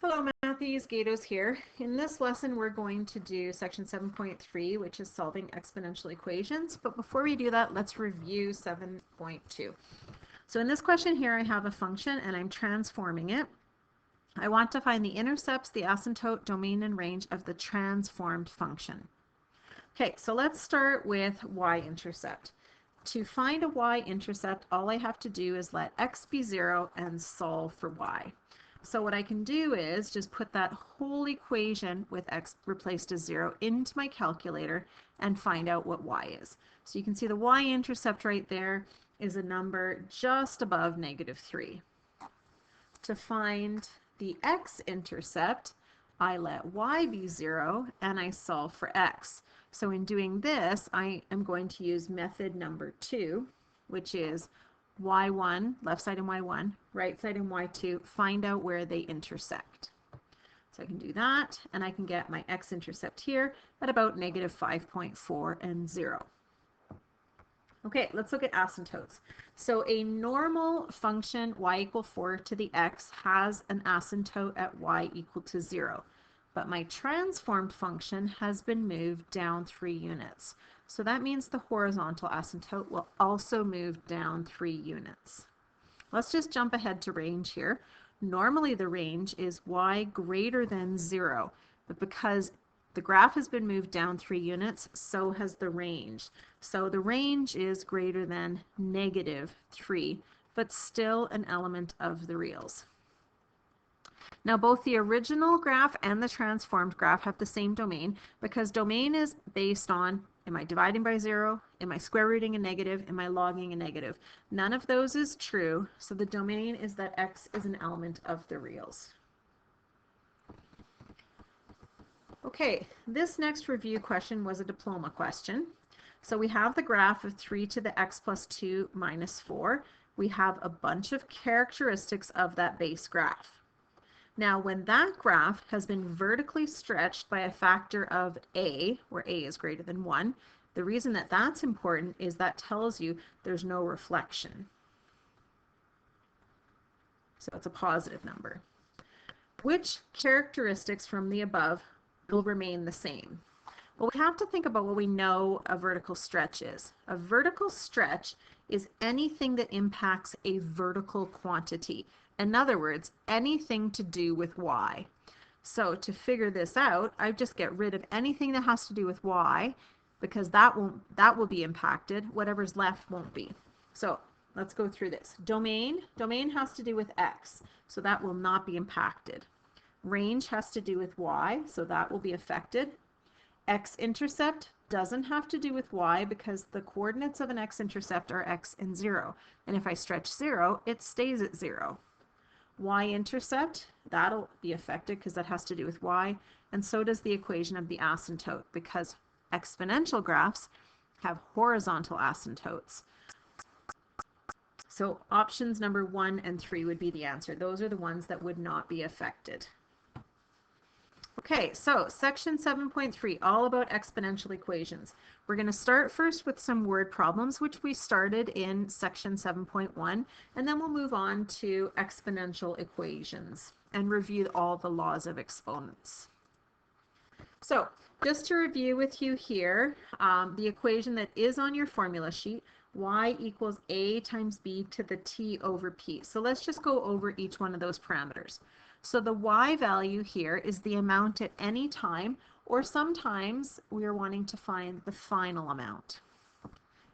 Hello, Matthews, Gatos here. In this lesson, we're going to do section 7.3, which is solving exponential equations. But before we do that, let's review 7.2. So in this question here, I have a function and I'm transforming it. I want to find the intercepts, the asymptote, domain, and range of the transformed function. Okay, so let's start with y-intercept. To find a y-intercept, all I have to do is let x be 0 and solve for y. So what I can do is just put that whole equation with x replaced as 0 into my calculator and find out what y is. So you can see the y-intercept right there is a number just above -3. To find the x-intercept, I let y be 0 and I solve for x. So in doing this, I am going to use method number 2, which is y1, left side and y1, right side and y2, find out where they intersect. So I can do that, and I can get my x-intercept here at about -5.4 and 0. Okay, let's look at asymptotes. So a normal function y equal 4 to the x has an asymptote at y equal to 0. But my transformed function has been moved down 3 units. So that means the horizontal asymptote will also move down 3 units. Let's just jump ahead to range here. Normally the range is y greater than 0, but because the graph has been moved down 3 units, so has the range. So the range is greater than -3, but still an element of the reals. Now both the original graph and the transformed graph have the same domain because domain is based on, am I dividing by 0? Am I square rooting a negative? Am I logging a negative? None of those is true, so the domain is that x is an element of the reals. Okay, this next review question was a diploma question. So we have the graph of 3 to the x plus 2 minus 4. We have a bunch of characteristics of that base graph. Now, when that graph has been vertically stretched by a factor of a, where a is greater than 1, the reason that that's important is that tells you there's no reflection. So it's a positive number. Which characteristics from the above will remain the same? Well, we have to think about what we know a vertical stretch is. A vertical stretch is anything that impacts a vertical quantity. In other words, anything to do with y. So to figure this out, I just get rid of anything that has to do with y because that will be impacted. Whatever's left won't be. So let's go through this. Domain has to do with x, so that will not be impacted. Range has to do with y, so that will be affected. X-intercept doesn't have to do with y because the coordinates of an x-intercept are x and 0. And if I stretch 0, it stays at 0. Y-intercept, that'll be affected because that has to do with y. And so does the equation of the asymptote because exponential graphs have horizontal asymptotes. So options number 1 and 3 would be the answer. Those are the ones that would not be affected. Okay, so section 7.3, all about exponential equations. We're going to start first with some word problems, which we started in section 7.1, and then we'll move on to exponential equations and review all the laws of exponents. So just to review with you here, the equation that is on your formula sheet, y equals a times b to the t over p. So let's just go over each one of those parameters. So the y value here is the amount at any time, or sometimes we are wanting to find the final amount.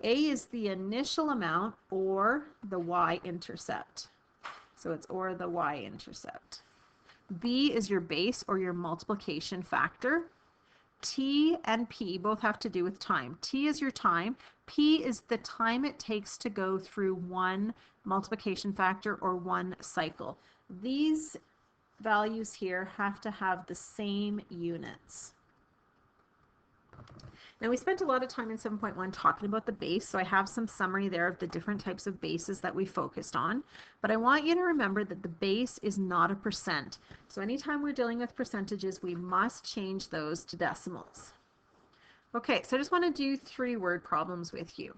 A is the initial amount or the y-intercept. So it's or the y-intercept. B is your base or your multiplication factor. T and P both have to do with time. T is your time. P is the time it takes to go through one multiplication factor or one cycle. These values here have to have the same units. Now we spent a lot of time in 7.1 talking about the base, so I have some summary there of the different types of bases that we focused on, but I want you to remember that the base is not a percent. So anytime we're dealing with percentages, we must change those to decimals. Okay, so I just want to do 3 word problems with you.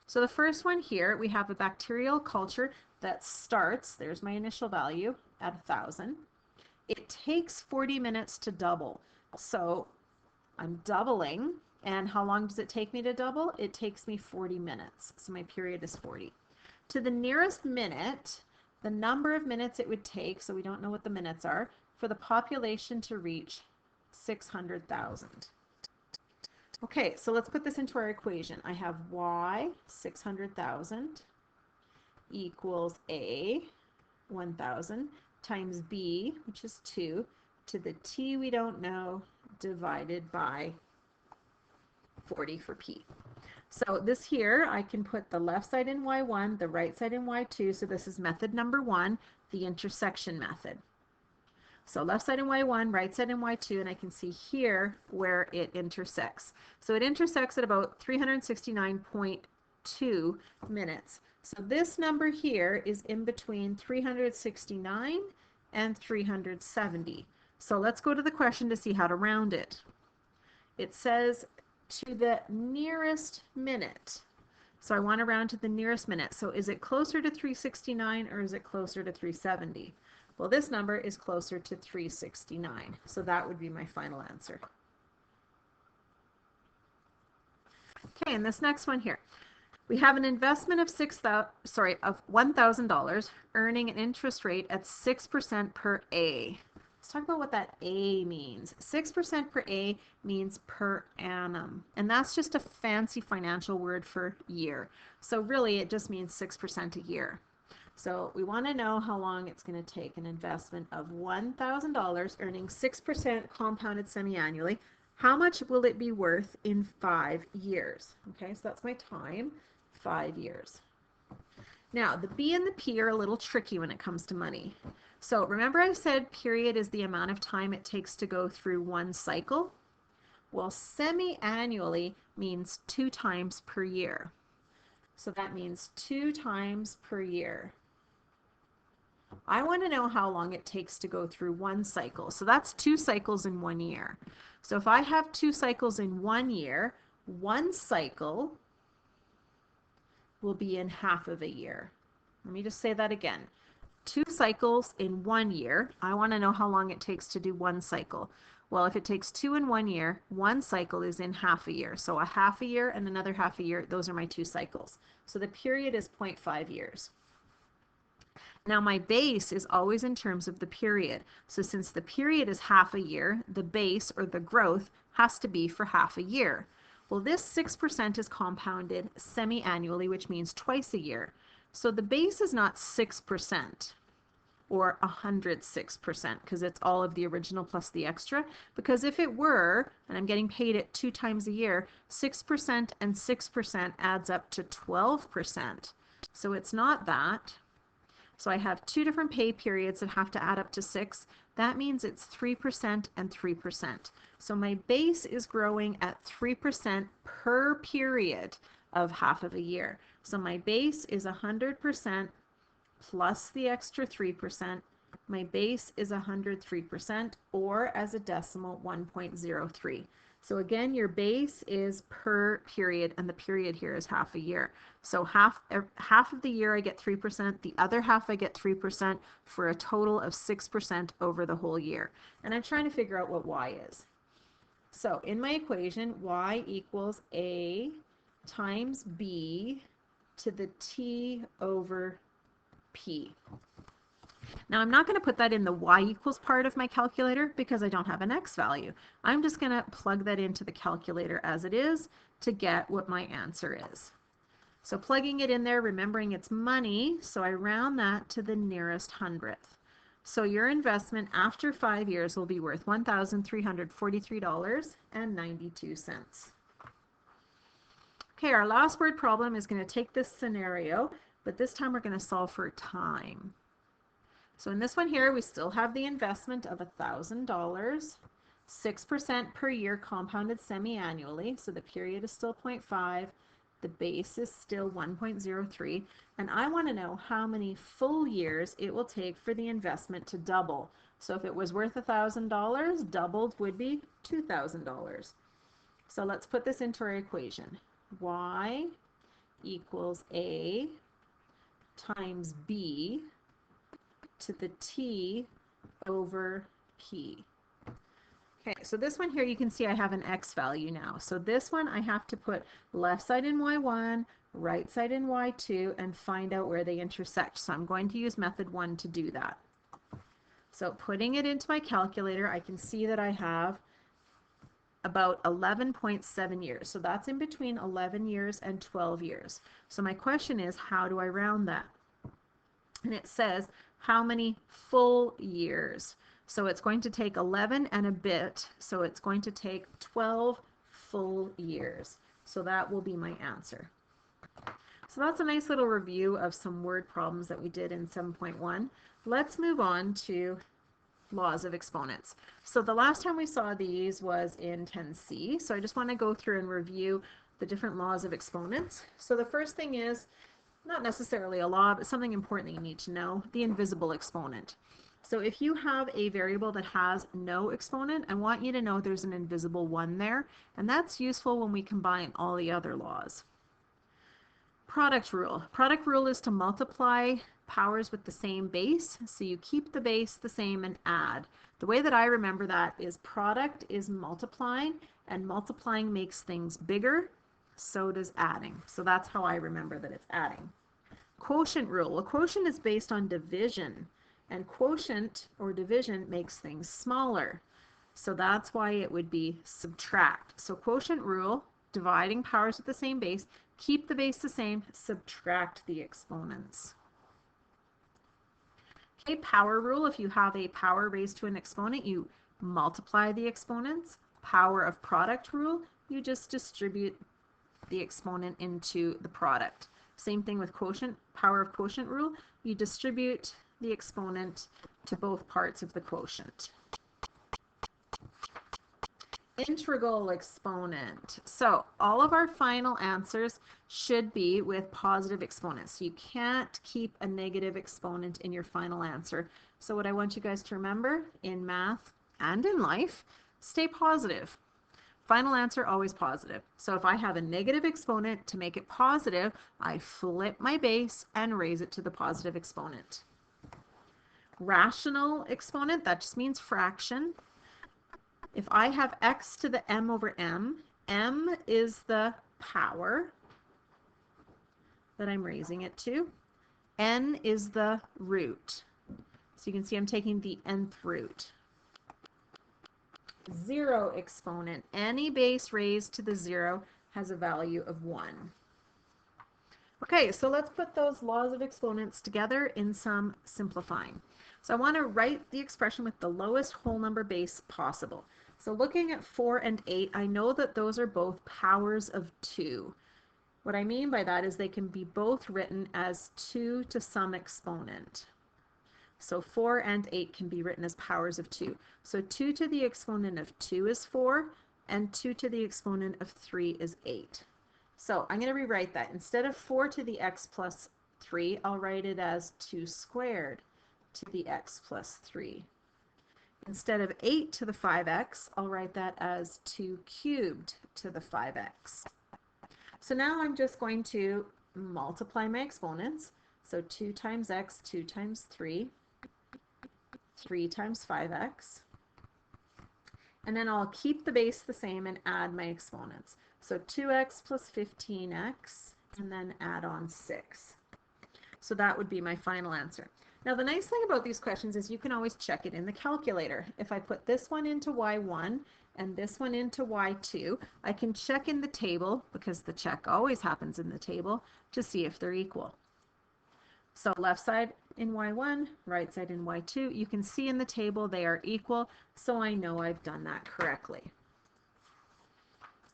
So the first one here, we have a bacterial culture that starts, there's my initial value, at 1,000. it takes 40 minutes to double. So I'm doubling. And how long does it take me to double? It takes me 40 minutes. So my period is 40. To the nearest minute, the number of minutes it would take, so we don't know what the minutes are, for the population to reach 600,000. Okay, so let's put this into our equation. I have y, 600,000, equals a, 1,000, times b, which is 2, to the t we don't know, divided by 40 for p. So this here, I can put the left side in y1, the right side in y2, so this is method number 1, the intersection method. So left side in y1, right side in y2, and I can see here where it intersects. So it intersects at about 369.2 minutes. So this number here is in between 369 and 370. So let's go to the question to see how to round it. It says to the nearest minute. So I want to round to the nearest minute. So is it closer to 369 or is it closer to 370? Well, this number is closer to 369. So that would be my final answer. Okay, and this next one here. We have an investment of $1,000 earning an interest rate at 6% per A. Let's talk about what that A means. 6% per A means per annum, and that's just a fancy financial word for year. So really it just means 6% a year. So we want to know how long it's going to take an investment of $1,000 earning 6% compounded semi-annually. How much will it be worth in 5 years? Okay, so that's my time, 5 years. Now, the B and the P are a little tricky when it comes to money. So remember I said period is the amount of time it takes to go through one cycle? Well, semi-annually means 2 times per year. So that means 2 times per year. I want to know how long it takes to go through one cycle. So that's 2 cycles in 1 year. So if I have 2 cycles in 1 year, 1 cycle will be in half of a year. Let me just say that again. 2 cycles in 1 year. I want to know how long it takes to do 1 cycle. Well, if it takes 2 in 1 year, 1 cycle is in half a year. So a half a year and another half a year, those are my 2 cycles. So the period is 0.5 years. Now my base is always in terms of the period. So since the period is half a year, the base or the growth has to be for half a year. Well, this 6% is compounded semi-annually, which means twice a year. So the base is not 6% or 106% because it's all of the original plus the extra. Because if it were, and I'm getting paid it 2 times a year, 6% and 6% adds up to 12%. So it's not that. So I have 2 different pay periods that have to add up to 6. That means it's 3% and 3%. So my base is growing at 3% per period of half of a year. So my base is 100% plus the extra 3%. My base is 103%, or as a decimal, 1.03. So again, your base is per period, and the period here is half a year. So half of the year I get 3%, the other half I get 3%, for a total of 6% over the whole year. And I'm trying to figure out what y is. So in my equation, y equals a times b to the t over p. Now I'm not going to put that in the y equals part of my calculator because I don't have an x value. I'm just going to plug that into the calculator as it is to get what my answer is. So plugging it in there, remembering it's money, so I round that to the nearest hundredth. So your investment after 5 years will be worth $1,343.92. Okay, our last word problem is going to take this scenario, but this time we're going to solve for time. So in this one here, we still have the investment of $1,000, 6% per year compounded semi-annually, so the period is still 0.5, the base is still 1.03, and I want to know how many full years it will take for the investment to double. So if it was worth $1,000, doubled would be $2,000. So let's put this into our equation. Y equals A times B to the t over p. Okay, so this one here, you can see I have an x value now. So this one I have to put left side in y1, right side in y2, and find out where they intersect. So I'm going to use method 1 to do that. So putting it into my calculator, I can see that I have about 11.7 years. So that's in between 11 years and 12 years. So my question is, how do I round that? And it says, how many full years? So it's going to take 11 and a bit. So it's going to take 12 full years. So that will be my answer. So that's a nice little review of some word problems that we did in 7.1. Let's move on to laws of exponents. So the last time we saw these was in 10C. So I just want to go through and review the different laws of exponents. So the first thing is, not necessarily a law, but something important that you need to know, the invisible exponent. So if you have a variable that has no exponent, I want you to know there's an invisible one there, and that's useful when we combine all the other laws. Product rule. Product rule is to multiply powers with the same base, so you keep the base the same and add. The way that I remember that is product is multiplying, and multiplying makes things bigger, so does adding. So that's how I remember that it's adding. Quotient rule. Well, quotient is based on division, and quotient or division makes things smaller. So that's why it would be subtract. So quotient rule, dividing powers with the same base, keep the base the same, subtract the exponents. Okay, power rule. If you have a power raised to an exponent, you multiply the exponents. Power of product rule, you just distribute the exponent into the product. Same thing with quotient, power of quotient rule, you distribute the exponent to both parts of the quotient. Integral exponent. So all of our final answers should be with positive exponents. You can't keep a negative exponent in your final answer. So what I want you guys to remember in math and in life, stay positive. Final answer, always positive. So if I have a negative exponent, to make it positive, I flip my base and raise it to the positive exponent. Rational exponent, that just means fraction. If I have x to the m over m, m is the power that I'm raising it to. N is the root. So you can see I'm taking the nth root. Zero exponent. Any base raised to the 0 has a value of 1. Okay, so let's put those laws of exponents together in some simplifying. So I want to write the expression with the lowest whole number base possible. So looking at 4 and 8, I know that those are both powers of 2. What I mean by that is they can be both written as 2 to some exponent. So 4 and 8 can be written as powers of 2. So 2 to the exponent of 2 is 4, and 2 to the exponent of 3 is 8. So I'm going to rewrite that. Instead of 4 to the x plus 3, I'll write it as 2 squared to the x plus 3. Instead of 8 to the 5x, I'll write that as 2 cubed to the 5x. So now I'm just going to multiply my exponents. So 2 times x, 2 times 3. 3 times 5x, and then I'll keep the base the same and add my exponents. So 2x plus 15x, and then add on 6. So that would be my final answer. Now the nice thing about these questions is you can always check it in the calculator. If I put this one into y1 and this one into y2, I can check in the table, because the check always happens in the table, to see if they're equal. So left side in y1, right side in y2, you can see in the table they are equal, so I know I've done that correctly.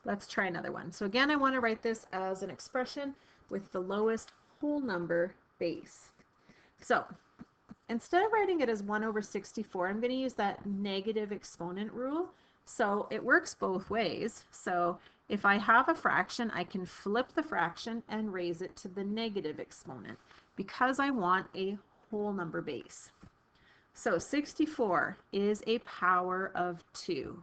Let's try another one. So again, I want to write this as an expression with the lowest whole number base. So instead of writing it as 1 over 64, I'm going to use that negative exponent rule. So it works both ways. So if I have a fraction, I can flip the fraction and raise it to the negative exponent, because I want a whole number base. So 64 is a power of 2.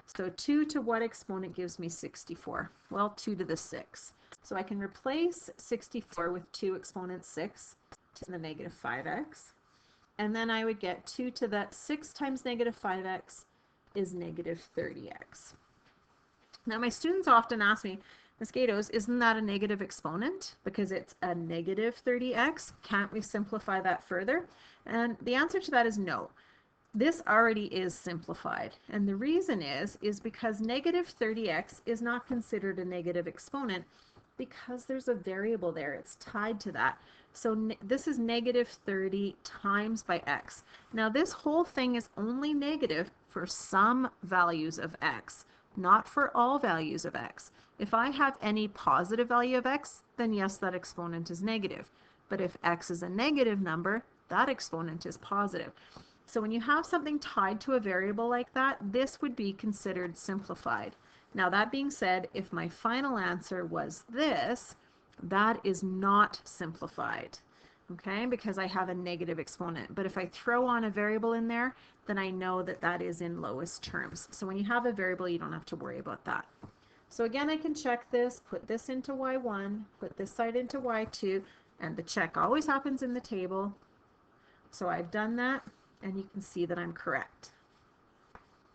So 2 to what exponent gives me 64? Well, 2 to the 6. So I can replace 64 with 2 exponent 6 to the negative 5x. and then I would get 2 to the 6 times negative 5x is negative 30x. Now my students often ask me, Ms. Gatos, isn't that a negative exponent? Because it's a negative 30x. Can't we simplify that further? And the answer to that is no. This already is simplified. And the reason is because negative 30x is not considered a negative exponent because there's a variable there. It's tied to that. So this is negative 30 times by x. Now this whole thing is only negative for some values of x, not for all values of x. If I have any positive value of x, then yes, that exponent is negative. But if x is a negative number, that exponent is positive. So when you have something tied to a variable like that, this would be considered simplified. Now that being said, if my final answer was this, that is not simplified, okay, because I have a negative exponent. But if I throw on a variable in there, then I know that that is in lowest terms. So when you have a variable, you don't have to worry about that. So again, I can check this, put this into y1, put this side into y2, and the check always happens in the table. So I've done that, and you can see that I'm correct.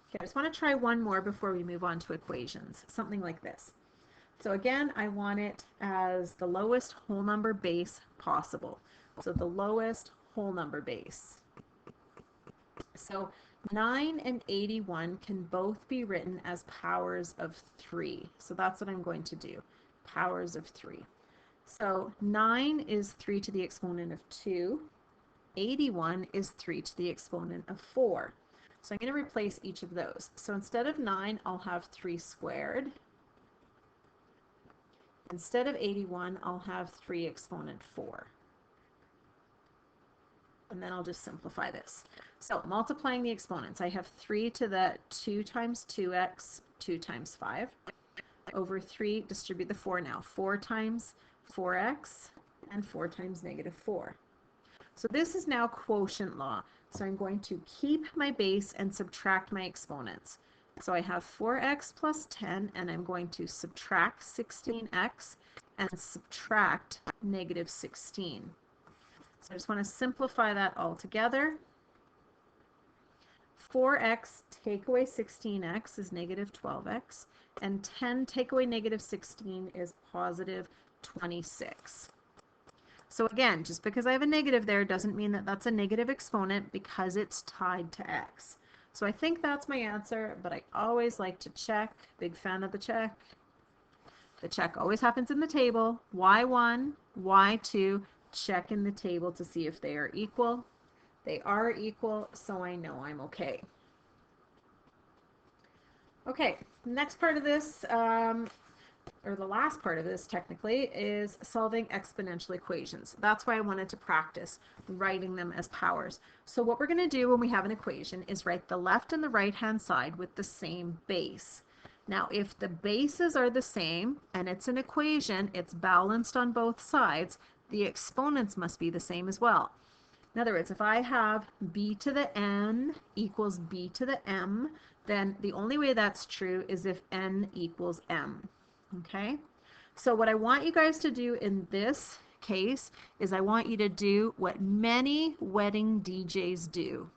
Okay, I just want to try one more before we move on to equations, something like this. So again, I want it as the lowest whole number base possible. So the lowest whole number base. So 9 and 81 can both be written as powers of 3. So that's what I'm going to do, powers of 3. So 9 is 3 to the exponent of 2. 81 is 3 to the exponent of 4. So I'm going to replace each of those. So instead of 9, I'll have 3 squared. Instead of 81, I'll have 3 exponent 4. And then I'll just simplify this. So multiplying the exponents, I have 3 to the 2 times 2x, 2 times 5, over 3, distribute the 4 now, 4 times 4x, and 4 times negative 4. So this is now quotient law. So I'm going to keep my base and subtract my exponents. So I have 4x plus 10, and I'm going to subtract 16x and subtract negative 16. So I just want to simplify that all together. 4x take away 16x is negative 12x, and 10 take away negative 16 is positive 26. So again, just because I have a negative there doesn't mean that that's a negative exponent because it's tied to x. So I think that's my answer, but I always like to check. Big fan of the check. The check always happens in the table. y1, y2, check in the table to see if they are equal. They are equal, so I know I'm okay. Okay, next part of this, or the last part of this technically, is solving exponential equations. That's why I wanted to practice writing them as powers. So what we're going to do when we have an equation is write the left and the right hand side with the same base. Now if the bases are the same and it's an equation, it's balanced on both sides, the exponents must be the same as well. In other words, if I have b to the n equals b to the m, then the only way that's true is if n equals m. Okay, so what I want you guys to do in this case is I want you to do what many wedding DJs do,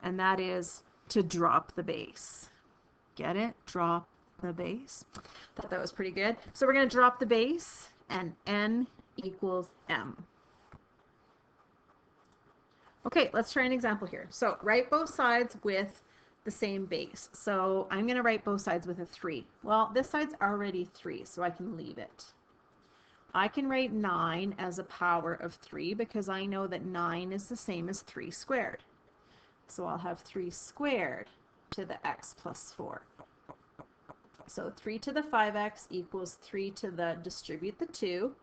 and that is to drop the bass. Get it? Drop the bass. Thought that was pretty good. So we're going to drop the bass, and n equals m. Okay, let's try an example here. So write both sides with the same base. So I'm going to write both sides with a 3. Well, this side's already 3, so I can leave it. I can write 9 as a power of 3 because I know that 9 is the same as 3 squared. So I'll have 3 squared to the x plus 4. So 3 to the 5x equals 3 to the, distribute the 2,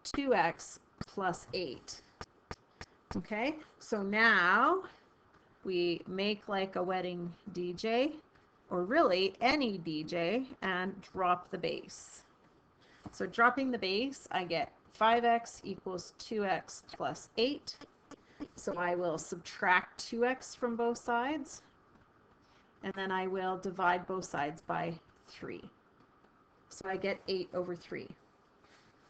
2x plus 8. Okay, so now we make like a wedding DJ, or really any DJ, and drop the bass. So dropping the bass, I get 5x equals 2x plus 8. So I will subtract 2x from both sides, and then I will divide both sides by 3. So I get 8 over 3.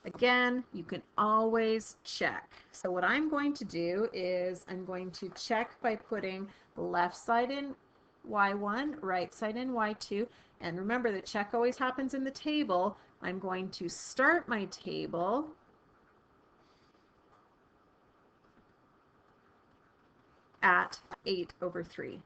Again, you can always check. So what I'm going to do is I'm going to check by putting left side in y1, right side in y2. And remember, the check always happens in the table. I'm going to start my table at 8/3.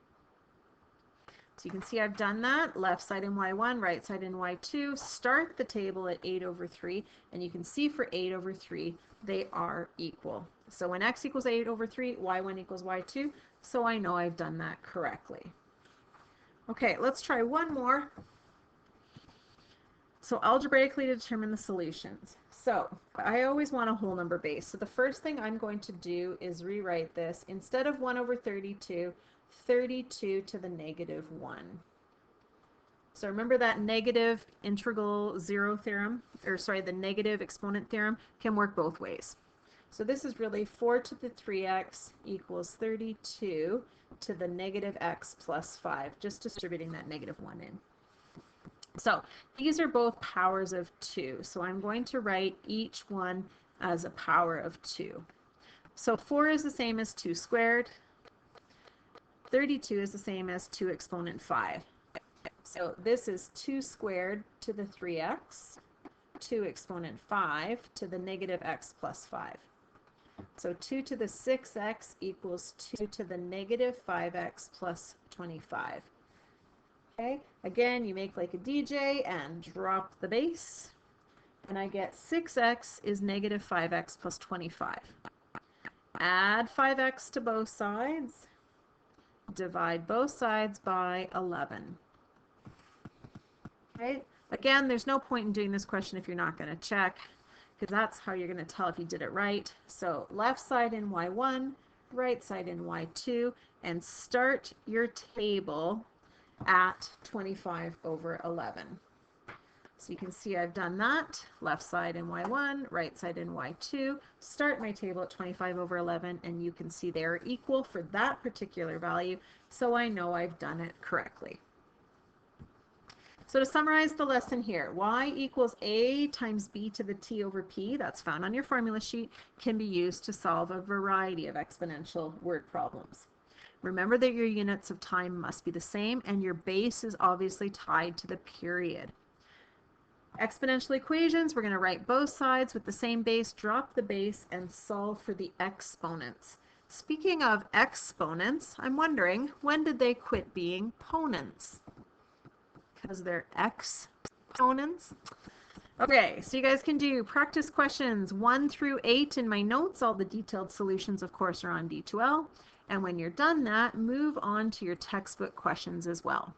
So you can see I've done that. Left side in y1, right side in y2. Start the table at 8/3, and you can see for 8/3 they are equal. So when x equals 8/3, y1 equals y2, so I know I've done that correctly. Okay, let's try one more. So algebraically determine the solutions. So I always want a whole number base. So the first thing I'm going to do is rewrite this. Instead of 1/32, 32 to the -1. So remember that negative integral zero theorem, or sorry, the negative exponent theorem can work both ways. So this is really 4 to the 3x equals 32 to the -x plus 5, just distributing that -1 in. So these are both powers of 2. So I'm going to write each one as a power of 2. So 4 is the same as 2 squared. 32 is the same as 2 exponent 5. So this is 2 squared to the 3x, 2 exponent 5 to the -x plus 5. So 2 to the 6x equals 2 to the -5x plus 25. Okay, again, you make like a DJ and drop the base, and I get 6x is -5x plus 25. Add 5x to both sides, divide both sides by 11. Okay, again, there's no point in doing this question if you're not going to check, because that's how you're going to tell if you did it right. So left side in y1, right side in y2, and start your table at 25/11. So you can see I've done that. Left side in y1, right side in y2. Start my table at 25/11, and you can see they're equal for that particular value, so I know I've done it correctly. So to summarize the lesson here, y equals a times b to the t over p, that's found on your formula sheet, can be used to solve a variety of exponential word problems. Remember that your units of time must be the same, and your base is obviously tied to the period. Exponential equations, we're going to write both sides with the same base, drop the base, and solve for the exponents. Speaking of exponents, I'm wondering, when did they quit being ponents? Because they're exponents. Okay, so you guys can do practice questions 1 through 8 in my notes. All the detailed solutions, of course, are on D2L. And when you're done that, move on to your textbook questions as well.